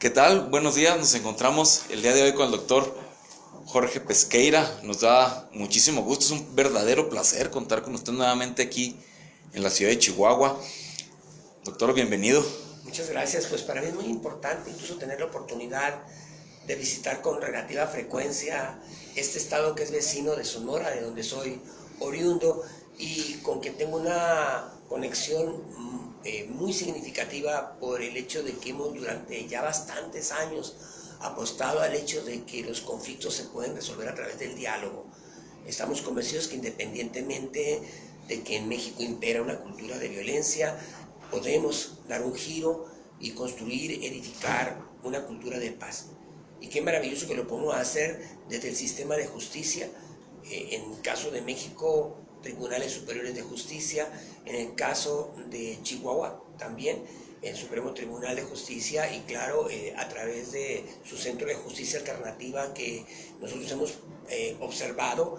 ¿Qué tal? Buenos días, nos encontramos el día de hoy con el doctor Jorge Pesqueira. Nos da muchísimo gusto, es un verdadero placer contar con usted nuevamente aquí en la ciudad de Chihuahua. Doctor, bienvenido. Muchas gracias, pues para mí es muy importante incluso tener la oportunidad de visitar con relativa frecuencia este estado que es vecino de Sonora, de donde soy oriundo, y con quien tengo una conexión muy significativa por el hecho de que hemos durante ya bastantes años apostado al hecho de que los conflictos se pueden resolver a través del diálogo. Estamos convencidos que independientemente de que en México impera una cultura de violencia, podemos dar un giro y construir, edificar una cultura de paz. Y qué maravilloso que lo podemos hacer desde el sistema de justicia, en el caso de México, tribunales superiores de justicia, en el caso de Chihuahua también, el Supremo Tribunal de Justicia, y claro, a través de su Centro de Justicia Alternativa que nosotros hemos observado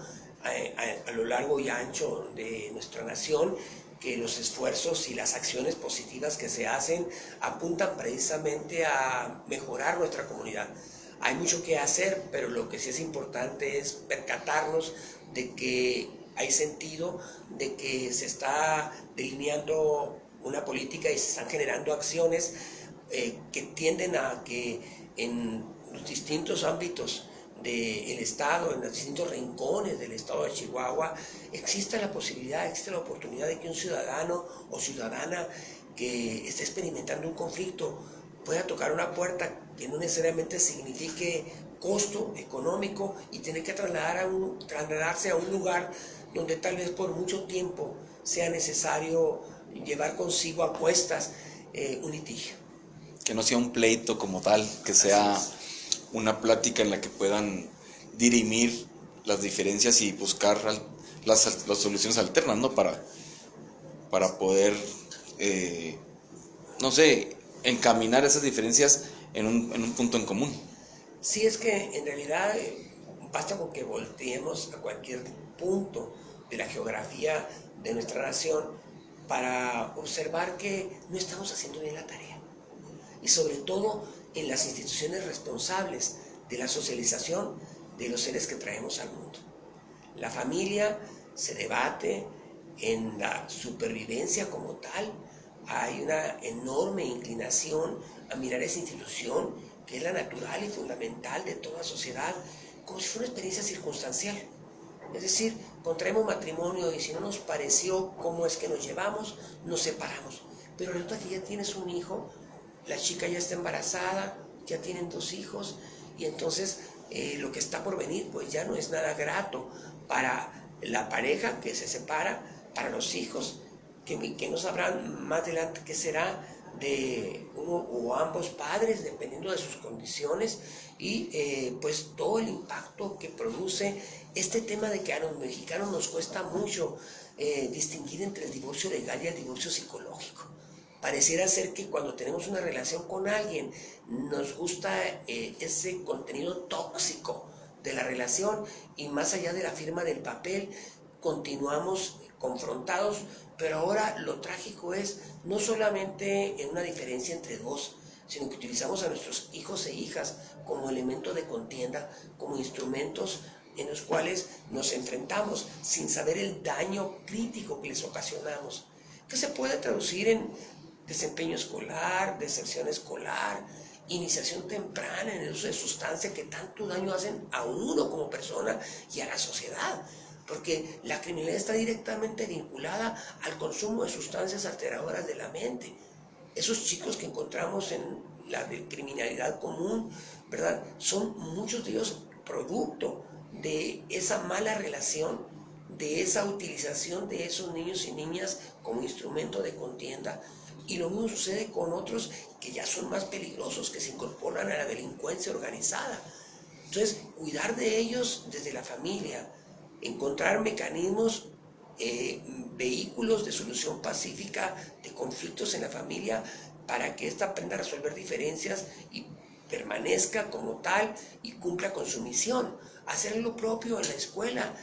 a lo largo y ancho de nuestra nación, que los esfuerzos y las acciones positivas que se hacen apuntan precisamente a mejorar nuestra comunidad. Hay mucho que hacer, pero lo que sí es importante es percatarnos de que hay sentido, de que se está delineando una política y se están generando acciones que tienden a que en los distintos ámbitos del Estado, en los distintos rincones del Estado de Chihuahua, existe la posibilidad, existe la oportunidad de que un ciudadano o ciudadana que esté experimentando un conflicto pueda tocar una puerta que no necesariamente signifique costo económico y tener que trasladarse a un lugar donde tal vez por mucho tiempo sea necesario llevar consigo a cuestas un litigio. Que no sea un pleito como tal, que sea una plática en la que puedan dirimir las diferencias y buscar las soluciones alternas, ¿no? Para poder, no sé, encaminar esas diferencias en un punto en común. Sí, es que en realidad basta con que volteemos a cualquier punto de la geografía de nuestra nación para observar que no estamos haciendo bien la tarea. Y sobre todo en las instituciones responsables de la socialización de los seres que traemos al mundo. La familia se debate en la supervivencia como tal. Hay una enorme inclinación a mirar esa institución que es la natural y fundamental de toda sociedad como si fuera una experiencia circunstancial. Es decir, contraemos matrimonio y si no nos pareció cómo es que nos llevamos, nos separamos. Pero resulta que ya tienes un hijo, la chica ya está embarazada, ya tienen 2 hijos y entonces lo que está por venir pues ya no es nada grato para la pareja que se separa, para los hijos que no sabrán más adelante qué será de uno o ambos padres dependiendo de sus condiciones y pues todo el impacto que produce este tema de que a los mexicanos nos cuesta mucho distinguir entre el divorcio legal y el divorcio psicológico. Pareciera ser que cuando tenemos una relación con alguien nos gusta ese contenido tóxico de la relación y más allá de la firma del papel continuamos confrontados, pero ahora lo trágico es no solamente en una diferencia entre dos, sino que utilizamos a nuestros hijos e hijas como elemento de contienda, como instrumentos en los cuales nos enfrentamos sin saber el daño crítico que les ocasionamos, que se puede traducir en desempeño escolar, deserción escolar, iniciación temprana en el uso de sustancias que tanto daño hacen a uno como persona y a la sociedad, porque la criminalidad está directamente vinculada al consumo de sustancias alteradoras de la mente. Esos chicos que encontramos en la criminalidad común, ¿verdad? Son muchos de ellos producto de esa mala relación, de esa utilización de esos niños y niñas como instrumento de contienda. Y lo mismo sucede con otros que ya son más peligrosos, que se incorporan a la delincuencia organizada. Entonces, cuidar de ellos desde la familia, encontrar mecanismos, vehículos de solución pacífica de conflictos en la familia para que ésta aprenda a resolver diferencias y permanezca como tal y cumpla con su misión. Hacer lo propio en la escuela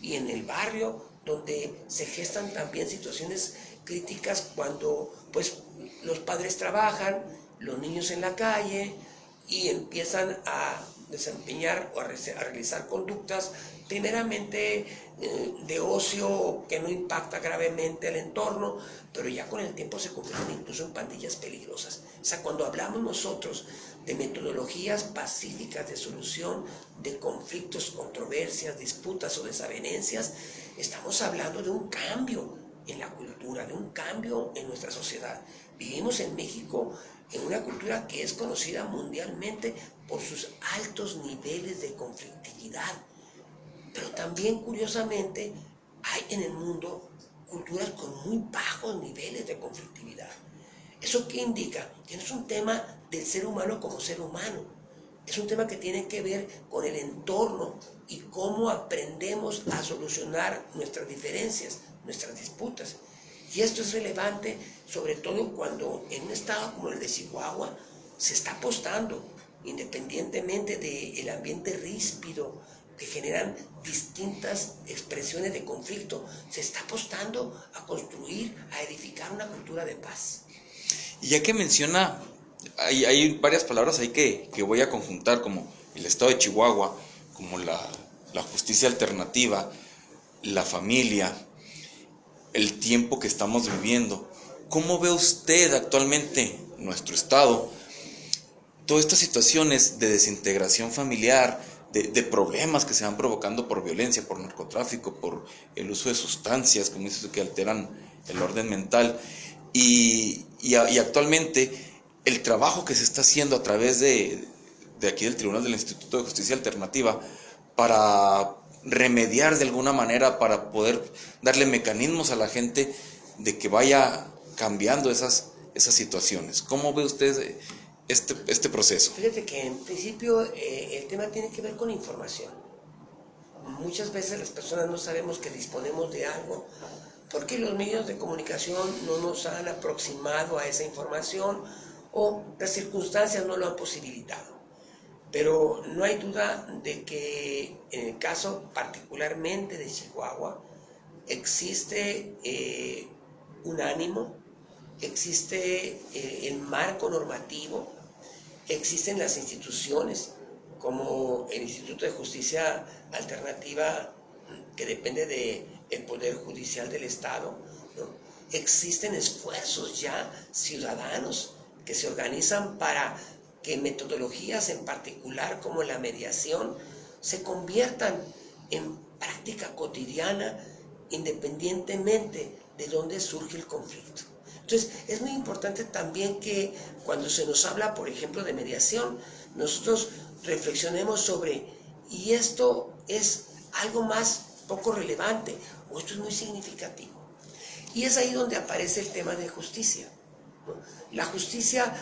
y en el barrio, donde se gestan también situaciones críticas cuando pues los padres trabajan, los niños en la calle, y empiezan a desempeñar o a realizar conductas primeramente de ocio que no impacta gravemente el entorno, pero ya con el tiempo se convierten incluso en pandillas peligrosas. O sea, cuando hablamos nosotros de metodologías pacíficas de solución de conflictos, controversias, disputas o desavenencias, estamos hablando de un cambio en la cultura, de un cambio en nuestra sociedad. Vivimos en México en una cultura que es conocida mundialmente por sus altos niveles de conflictividad, pero también curiosamente hay en el mundo culturas con muy bajos niveles de conflictividad. ¿Eso qué indica? Que no es un tema del ser humano como ser humano, es un tema que tiene que ver con el entorno y cómo aprendemos a solucionar nuestras diferencias, nuestras disputas. Y esto es relevante sobre todo cuando en un estado como el de Chihuahua se está apostando, independientemente del ambiente ríspido que generan distintas expresiones de conflicto, se está apostando a construir, a edificar una cultura de paz. Y ya que menciona, hay varias palabras ahí que voy a conjuntar, como el estado de Chihuahua, como la justicia alternativa, la familia, el tiempo que estamos viviendo. ¿Cómo ve usted actualmente nuestro estado? Todas estas situaciones de desintegración familiar, de problemas que se van provocando por violencia, por narcotráfico, por el uso de sustancias, como dices, que alteran el orden mental. Y actualmente el trabajo que se está haciendo a través de aquí del Tribunal del Instituto de Justicia Alternativa para remediar de alguna manera, para poder darle mecanismos a la gente de que vaya cambiando esas situaciones. ¿Cómo ve usted este proceso? Fíjate que en principio el tema tiene que ver con información. Muchas veces las personas no sabemos que disponemos de algo porque los medios de comunicación no nos han aproximado a esa información o las circunstancias no lo han posibilitado. Pero no hay duda de que en el caso particularmente de Chihuahua existe un ánimo, existe el marco normativo, existen las instituciones como el Instituto de Justicia Alternativa que depende del Poder Judicial del Estado, ¿no? Existen esfuerzos ya ciudadanos que se organizan para que metodologías en particular como la mediación se conviertan en práctica cotidiana independientemente de dónde surge el conflicto. Entonces es muy importante también que cuando se nos habla, por ejemplo, de mediación, nosotros reflexionemos sobre, ¿y esto es algo más poco relevante o esto es muy significativo? Y es ahí donde aparece el tema de justicia, ¿no? La justicia,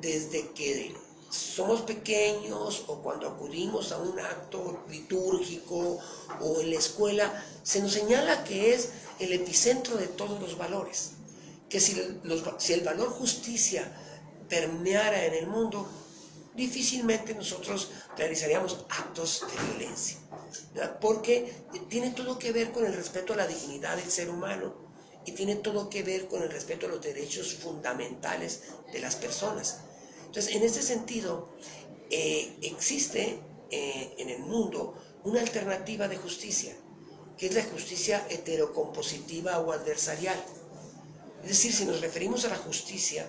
desde que somos pequeños o cuando acudimos a un acto litúrgico o en la escuela, se nos señala que es el epicentro de todos los valores, que si el valor justicia permeara en el mundo, difícilmente nosotros realizaríamos actos de violencia, ¿verdad? Porque tiene todo que ver con el respeto a la dignidad del ser humano y tiene todo que ver con el respeto a los derechos fundamentales de las personas. Entonces, en este sentido, existe en el mundo una alternativa de justicia, que es la justicia heterocompositiva o adversarial. Es decir, si nos referimos a la justicia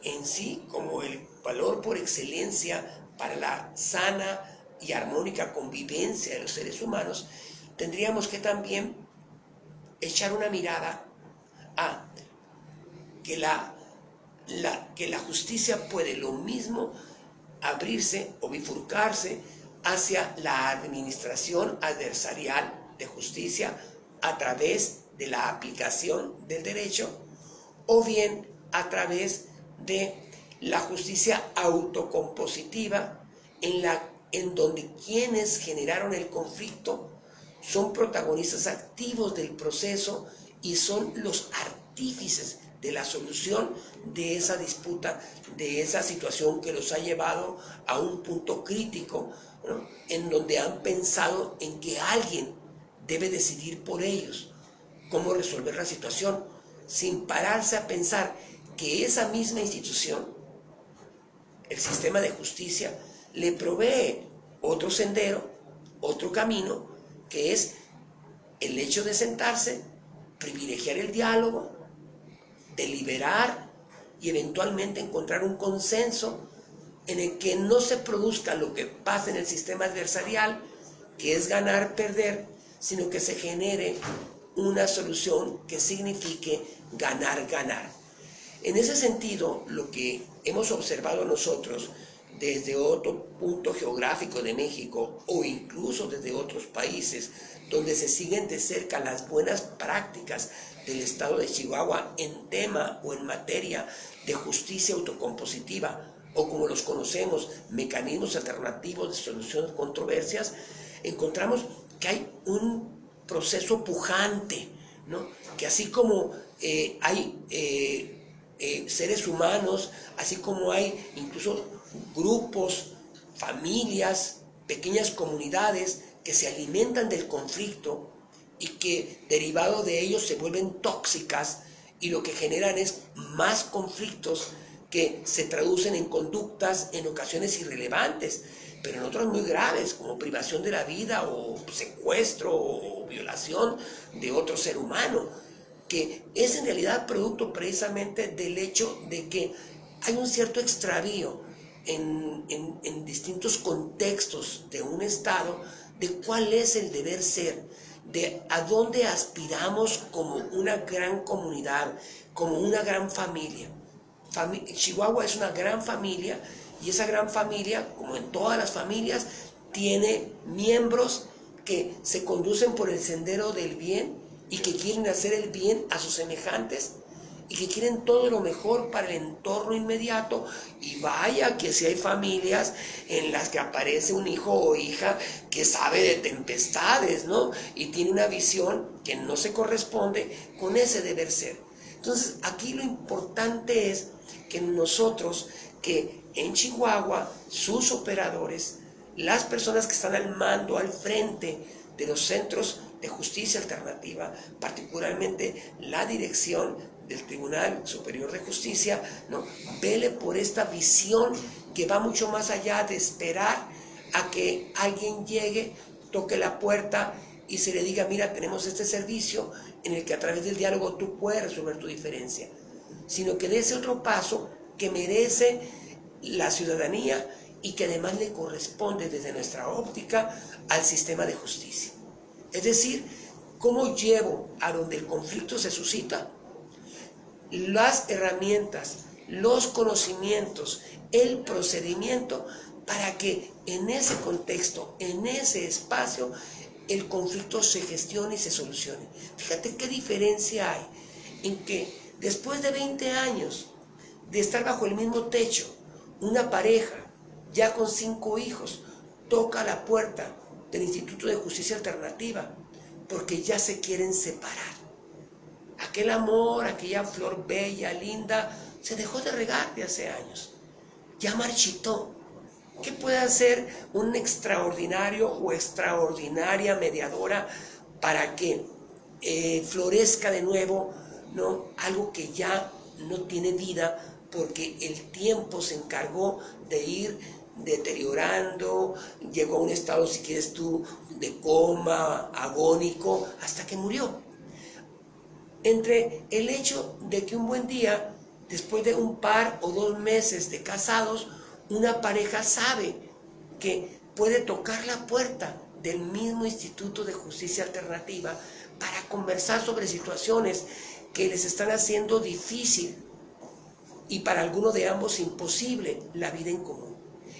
en sí como el valor por excelencia para la sana y armónica convivencia de los seres humanos, tendríamos que también echar una mirada a que la justicia puede lo mismo abrirse o bifurcarse hacia la administración adversarial de justicia a través de la aplicación del derecho, o bien a través de la justicia autocompositiva en donde quienes generaron el conflicto son protagonistas activos del proceso y son los artífices de la solución de esa disputa, de esa situación que los ha llevado a un punto crítico, ¿no? En donde han pensado en que alguien debe decidir por ellos cómo resolver la situación, sin pararse a pensar que esa misma institución el sistema de justicia le provee otro sendero, otro camino, que es el hecho de sentarse, privilegiar el diálogo, deliberar y eventualmente encontrar un consenso en el que no se produzca lo que pasa en el sistema adversarial, que es ganar, perder, sino que se genere una solución que signifique ganar, ganar. En ese sentido, lo que hemos observado nosotros desde otro punto geográfico de México o incluso desde otros países donde se siguen de cerca las buenas prácticas del estado de Chihuahua en tema o en materia de justicia autocompositiva o como los conocemos, mecanismos alternativos de solución de controversias, encontramos que hay un proceso pujante, ¿no? Que así como hay seres humanos, así como hay incluso grupos, familias, pequeñas comunidades que se alimentan del conflicto y que derivado de ellos se vuelven tóxicas y lo que generan es más conflictos que se traducen en conductas en ocasiones irrelevantes, pero en otras muy graves, como privación de la vida o secuestro o violación de otro ser humano, que es en realidad producto precisamente del hecho de que hay un cierto extravío en distintos contextos de un Estado de cuál es el deber ser, de a dónde aspiramos como una gran comunidad, como una gran familia. Chihuahua es una gran familia y esa gran familia, como en todas las familias, tiene miembros que se conducen por el sendero del bien y que quieren hacer el bien a sus semejantes y que quieren todo lo mejor para el entorno inmediato. Y vaya que si hay familias en las que aparece un hijo o hija que sabe de tempestades, ¿no? Y tiene una visión que no se corresponde con ese deber ser. Entonces, aquí lo importante es que nosotros, que en Chihuahua, sus operadores, las personas que están al mando, al frente de los centros de justicia alternativa, particularmente la dirección del Tribunal Superior de Justicia, ¿no?, vele por esta visión que va mucho más allá de esperar a que alguien llegue, toque la puerta y se le diga, mira, tenemos este servicio en el que a través del diálogo tú puedes resolver tu diferencia, sino que dé ese otro paso que merece la ciudadanía y que además le corresponde desde nuestra óptica al sistema de justicia. Es decir, ¿cómo llevo a donde el conflicto se suscita las herramientas, los conocimientos, el procedimiento para que en ese contexto, en ese espacio, el conflicto se gestione y se solucione? Fíjate qué diferencia hay en que después de 20 años de estar bajo el mismo techo, una pareja ya con 5 hijos toca la puerta del Instituto de Justicia Alternativa porque ya se quieren separar. Aquel amor, aquella flor bella, linda, se dejó de regar de hace años. Ya marchitó. ¿Qué puede hacer un extraordinario o extraordinaria mediadora para que florezca de nuevo, ¿no?, algo que ya no tiene vida porque el tiempo se encargó de ir deteriorando, llegó a un estado, si quieres tú, de coma, agónico, hasta que murió? Entre el hecho de que un buen día, después de un par o 2 meses de casados, una pareja sabe que puede tocar la puerta del mismo Instituto de Justicia Alternativa para conversar sobre situaciones que les están haciendo difícil y para alguno de ambos imposible la vida en común.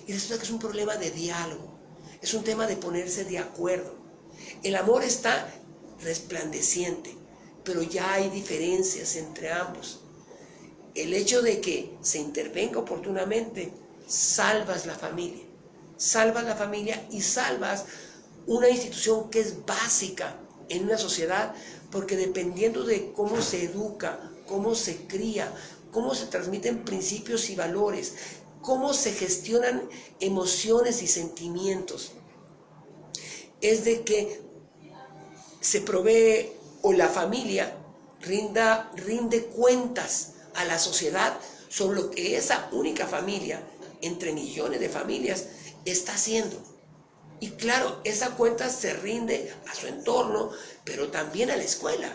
Y resulta que es un problema de diálogo, es un tema de ponerse de acuerdo. El amor está resplandeciente, pero ya hay diferencias entre ambos. El hecho de que se intervenga oportunamente, salvas la familia y salvas una institución que es básica en una sociedad, porque dependiendo de cómo se educa, cómo se cría, cómo se transmiten principios y valores, cómo se gestionan emociones y sentimientos, es de que se provee o la familia rinde cuentas a la sociedad sobre lo que esa única familia entre millones de familias, está haciendo. Y claro, esa cuenta se rinde a su entorno, pero también a la escuela,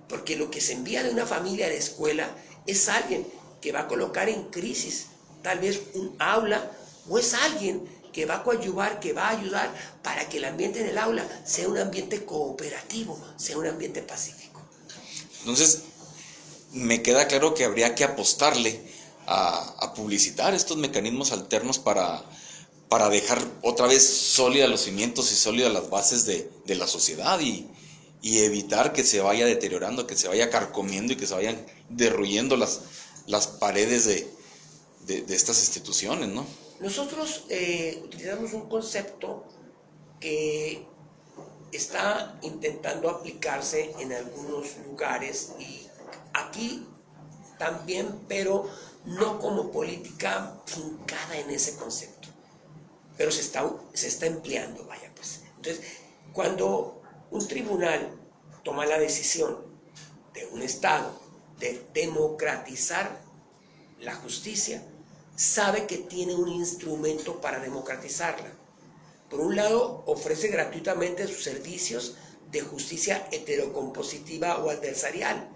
porque lo que se envía de una familia a la escuela es alguien que va a colocar en crisis tal vez un aula, o es alguien que va a coadyuvar, que va a ayudar para que el ambiente en el aula sea un ambiente cooperativo, sea un ambiente pacífico. Entonces, me queda claro que habría que apostarle a publicitar estos mecanismos alternos para dejar otra vez sólidas los cimientos y sólidas las bases de la sociedad y evitar que se vaya deteriorando, que se vaya carcomiendo y que se vayan derruyendo las paredes de estas instituciones, ¿no? Nosotros utilizamos un concepto que está intentando aplicarse en algunos lugares y aquí también, pero no como política fincada en ese concepto, pero se está empleando, vaya pues. Entonces, cuando un tribunal toma la decisión de un Estado de democratizar la justicia, sabe que tiene un instrumento para democratizarla. Por un lado, ofrece gratuitamente sus servicios de justicia heterocompositiva o adversarial,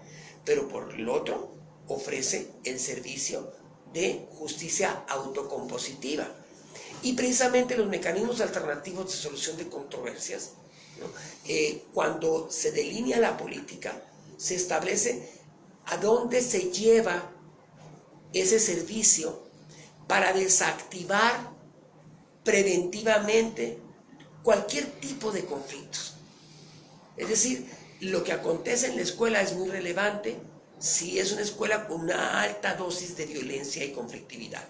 pero por el otro, ofrece el servicio de justicia autocompositiva. Y precisamente los mecanismos alternativos de solución de controversias, ¿no? Cuando se delinea la política, se establece a dónde se lleva ese servicio para desactivar preventivamente cualquier tipo de conflictos. Es decir, lo que acontece en la escuela es muy relevante si es una escuela con una alta dosis de violencia y conflictividad.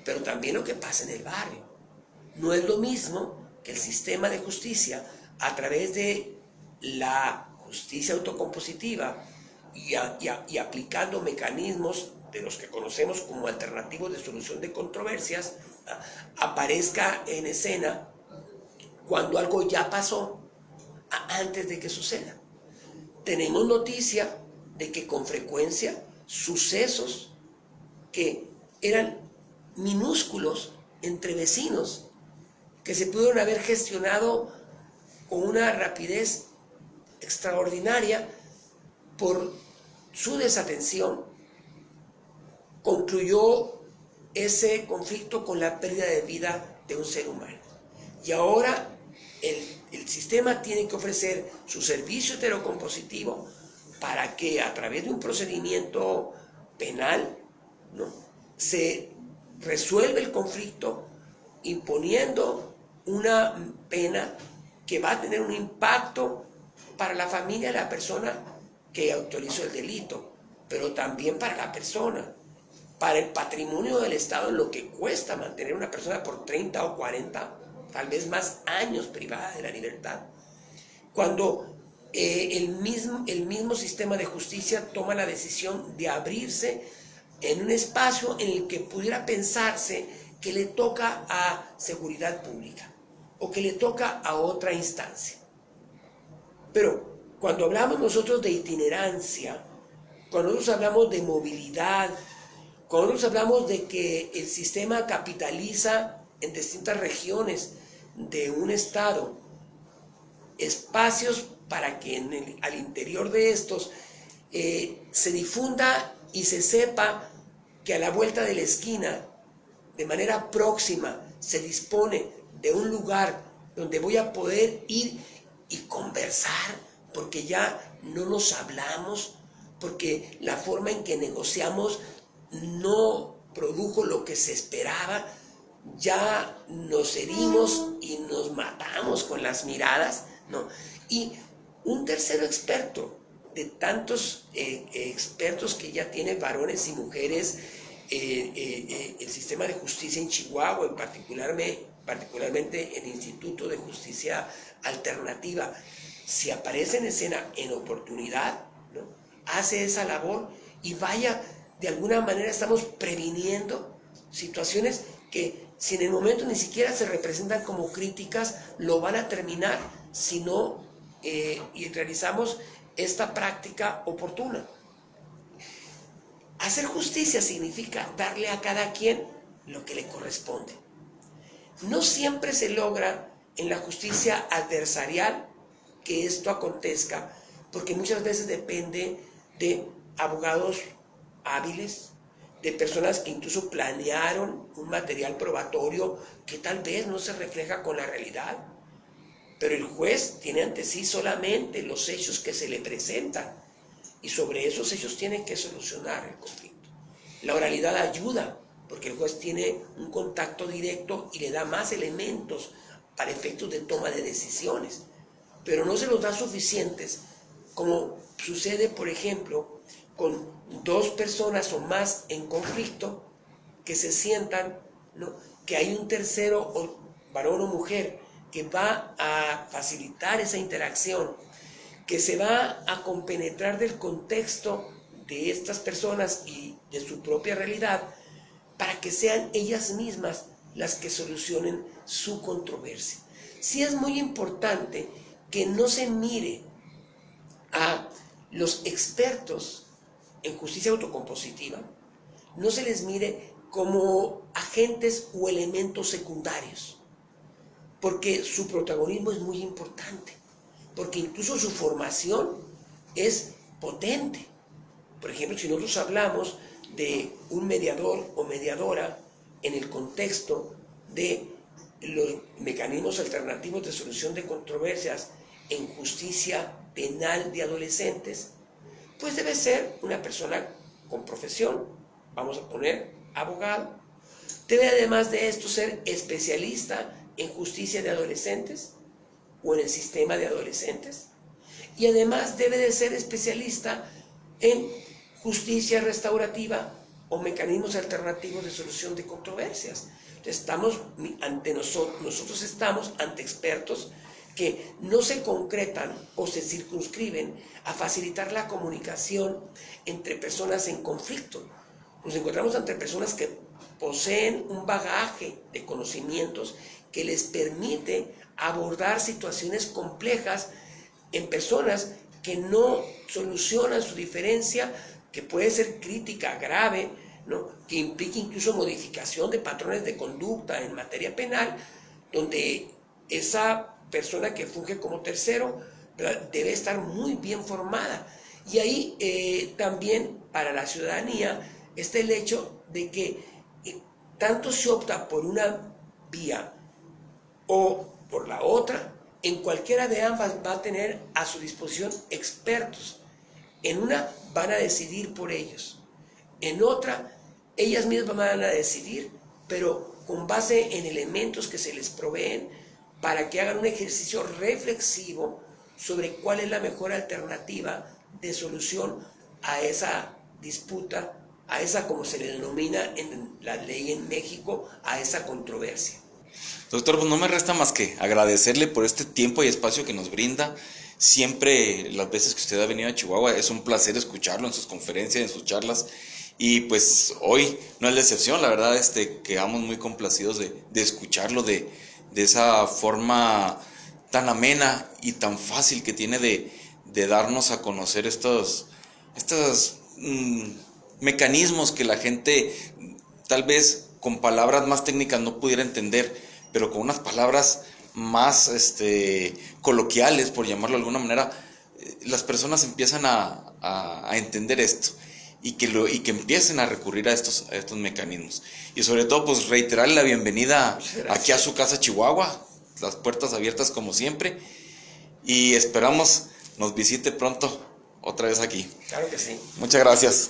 Pero también lo que pasa en el barrio. No es lo mismo que el sistema de justicia, a través de la justicia autocompositiva y aplicando mecanismos de los que conocemos como alternativos de solución de controversias, aparezca en escena cuando algo ya pasó antes de que suceda. Tenemos noticia de que con frecuencia sucesos que eran minúsculos entre vecinos, que se pudieron haber gestionado con una rapidez extraordinaria, por su desatención, concluyó ese conflicto con la pérdida de vida de un ser humano. Y ahora el sistema tiene que ofrecer su servicio heterocompositivo para que a través de un procedimiento penal, ¿no?, se resuelva el conflicto imponiendo una pena que va a tener un impacto para la familia de la persona que autorizó el delito, pero también para la persona, para el patrimonio del Estado, en lo que cuesta mantener a una persona por 30 o 40, tal vez más años privada de la libertad. Cuando el mismo sistema de justicia toma la decisión de abrirse en un espacio en el que pudiera pensarse que le toca a seguridad pública o que le toca a otra instancia. Pero cuando hablamos nosotros de itinerancia, cuando nosotros hablamos de movilidad, cuando nosotros hablamos de que el sistema capitaliza en distintas regiones de un estado espacios para que al interior de estos se difunda y se sepa que a la vuelta de la esquina, de manera próxima, se dispone de un lugar donde voy a poder ir y conversar, porque ya no nos hablamos, porque la forma en que negociamos no produjo lo que se esperaba, ya nos herimos y nos matamos con las miradas, ¿no? Y un tercero experto, de tantos expertos que ya tienen varones y mujeres, el sistema de justicia en Chihuahua, particularmente el Instituto de Justicia Alternativa, si aparece en escena en oportunidad, ¿no?, hace esa labor y vaya, de alguna manera estamos previniendo situaciones que si en el momento ni siquiera se representan como críticas, lo van a terminar si no y realizamos esta práctica oportuna. Hacer justicia significa darle a cada quien lo que le corresponde. No siempre se logra en la justicia adversarial que esto acontezca, porque muchas veces depende de abogados hábiles, de personas que incluso planearon un material probatorio que tal vez no se refleja con la realidad, pero el juez tiene ante sí solamente los hechos que se le presentan y sobre esos hechos tiene que solucionar el conflicto. La oralidad ayuda porque el juez tiene un contacto directo y le da más elementos para efectos de toma de decisiones, pero no se los da suficientes, como sucede, por ejemplo, con dos personas o más en conflicto que se sientan, ¿no?, que hay un tercero, o varón o mujer, que va a facilitar esa interacción, que se va a compenetrar del contexto de estas personas y de su propia realidad, para que sean ellas mismas las que solucionen su controversia. Sí es muy importante que no se mire a los expertos en justicia autocompositiva, no se les mire como agentes o elementos secundarios, porque su protagonismo es muy importante, porque incluso su formación es potente. Por ejemplo, si nosotros hablamos de un mediador o mediadora en el contexto de los mecanismos alternativos de solución de controversias en justicia penal de adolescentes, pues debe ser una persona con profesión, vamos a poner abogado. Debe además de esto ser especialista en justicia de adolescentes o en el sistema de adolescentes, y además debe de ser especialista en justicia restaurativa o mecanismos alternativos de solución de controversias. Nosotros estamos ante expertos que no se concretan o se circunscriben a facilitar la comunicación entre personas en conflicto. Nos encontramos ante personas que poseen un bagaje de conocimientos que les permite abordar situaciones complejas en personas que no solucionan su diferencia, que puede ser crítica, grave, ¿no?, que implique incluso modificación de patrones de conducta en materia penal, donde esa persona que funge como tercero, ¿verdad?, debe estar muy bien formada. Y ahí también para la ciudadanía está el hecho de que tanto se opta por una vía o por la otra, en cualquiera de ambas va a tener a su disposición expertos. En una van a decidir por ellos, en otra ellas mismas van a decidir, pero con base en elementos que se les proveen para que hagan un ejercicio reflexivo sobre cuál es la mejor alternativa de solución a esa disputa, a esa, como se le denomina en la ley en México, a esa controversia. Doctor, pues no me resta más que agradecerle por este tiempo y espacio que nos brinda. Siempre, las veces que usted ha venido a Chihuahua, es un placer escucharlo en sus conferencias, en sus charlas. Y pues hoy no es la excepción, la verdad, quedamos muy complacidos de escucharlo de esa forma tan amena y tan fácil que tiene de darnos a conocer estos mecanismos que la gente tal vez con palabras más técnicas no pudiera entender, pero con unas palabras más coloquiales, por llamarlo de alguna manera, las personas empiezan a entender esto y que empiecen a recurrir a estos mecanismos. Y sobre todo, pues reiterarle la bienvenida aquí a su casa Chihuahua, las puertas abiertas como siempre, y esperamos nos visite pronto otra vez aquí. Claro que sí. Muchas gracias.